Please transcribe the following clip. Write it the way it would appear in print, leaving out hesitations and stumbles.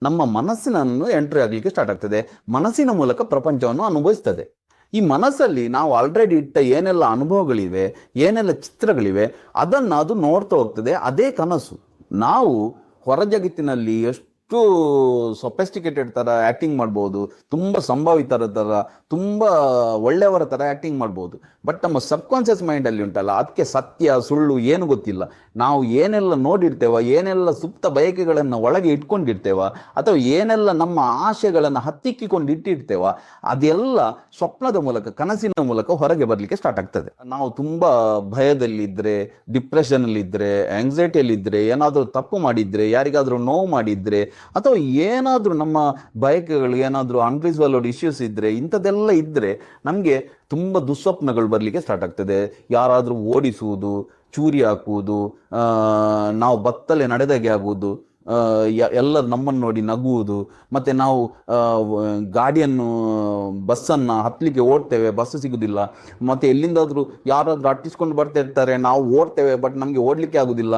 ನಮ್ಮ ಮನಸ್ಸಿನನ್ನು ಎಂಟ್ರಿ ಆಗಲಿಕ್ಕೆ ಸ್ಟಾರ್ಟ್ ಆಗ್ತದೆ. ಮನಸ್ಸಿನ ಮೂಲಕ ಪ್ರಪಂಚವನ್ನು ಅನುಭವಿಸ್ತದೆ. ಈ ಮನಸ್ಸಲ್ಲಿ ನಾವು ಆಲ್ರೆಡಿ ಇಟ್ಟ ಏನೆಲ್ಲ ಅನುಭವಗಳಿವೆ, ಏನೆಲ್ಲ ಚಿತ್ರಗಳಿವೆ, ಅದನ್ನು ಅದು ನೋಡ್ತಾ ಹೋಗ್ತದೆ. ಅದೇ ಕನಸು. ನಾವು ಹೊರ ಜಗತ್ತಿನಲ್ಲಿ ಎಷ್ಟು ಸೊಫೆಸ್ಟಿಕೇಟೆಡ್ ಥರ ಆ್ಯಕ್ಟಿಂಗ್ ಮಾಡ್ಬೋದು, ತುಂಬ ಸಂಭಾವಿತರ ಥರ, ತುಂಬ ಒಳ್ಳೆಯವರ ಥರ ಆ್ಯಕ್ಟಿಂಗ್ ಮಾಡ್ಬೋದು. ಬಟ್ ನಮ್ಮ ಸಬ್ಕಾನ್ಷಿಯಸ್ ಮೈಂಡಲ್ಲಿ ಉಂಟಲ್ಲ, ಅದಕ್ಕೆ ಸತ್ಯ ಸುಳ್ಳು ಏನು ಗೊತ್ತಿಲ್ಲ. ನಾವು ಏನೆಲ್ಲ ನೋಡಿರ್ತೇವ, ಏನೆಲ್ಲ ಸುಪ್ತ ಬಯಕೆಗಳನ್ನು ಒಳಗೆ ಇಟ್ಕೊಂಡಿರ್ತೇವ, ಅಥವಾ ಏನೆಲ್ಲ ನಮ್ಮ ಆಶೆಗಳನ್ನು ಹತ್ತಿಕ್ಕಿಕೊಂಡು ಇಟ್ಟಿರ್ತೇವ, ಅದೆಲ್ಲ ಸ್ವಪ್ನದ ಮೂಲಕ, ಕನಸಿನ ಮೂಲಕ ಹೊರಗೆ ಬರಲಿಕ್ಕೆ ಸ್ಟಾರ್ಟ್ ಆಗ್ತದೆ. ನಾವು ತುಂಬ ಭಯದಲ್ಲಿದ್ದರೆ, ಡಿಪ್ರೆಷನಲ್ಲಿದ್ದರೆ, ಆಂಗ್ಸೈಟಿಯಲ್ಲಿದ್ದರೆ, ಏನಾದರೂ ತಪ್ಪು ಮಾಡಿದರೆ, ಯಾರಿಗಾದರೂ ನೋವು ಮಾಡಿದರೆ, ಅಥವಾ ಏನಾದರೂ ನಮ್ಮ ಬಯಕೆಗಳು ಏನಾದರೂ ಅನ್ರಿಸಾಲ್ವ್ಡ್ ಇಶ್ಯೂಸ್ ಇದ್ದರೆ, ಇಂಥದ್ದೆಲ್ಲ ಇದ್ದರೆ ನಮಗೆ ತುಂಬ ದುಸ್ವಪ್ನಗಳು ಬರಲಿಕ್ಕೆ ಸ್ಟಾರ್ಟ್ ಆಗ್ತದೆ. ಯಾರಾದರೂ ಓಡಿಸುವುದು, ಚೂರಿ ಹಾಕುವುದು, ನಾವು ಬತ್ತಲೆ ನಡೆದಾಗೆ ಆಗುವುದು, ಎಲ್ಲರೂ ನಮ್ಮನ್ನು ನೋಡಿ ನಗುವುದು, ಮತ್ತು ನಾವು ಗಾಡಿಯನ್ನು ಬಸ್ಸನ್ನು ಹತ್ತಲಿಕ್ಕೆ ಓಡ್ತೇವೆ, ಬಸ್ ಸಿಗೋದಿಲ್ಲ. ಮತ್ತು ಎಲ್ಲಿಂದಾದರೂ ಯಾರಾದರೂ ಅಟ್ಟಿಸ್ಕೊಂಡು ಬರ್ತಾ ಇರ್ತಾರೆ, ನಾವು ಓಡ್ತೇವೆ, ಬಟ್ ನಮಗೆ ಓಡಲಿಕ್ಕೆ ಆಗೋದಿಲ್ಲ.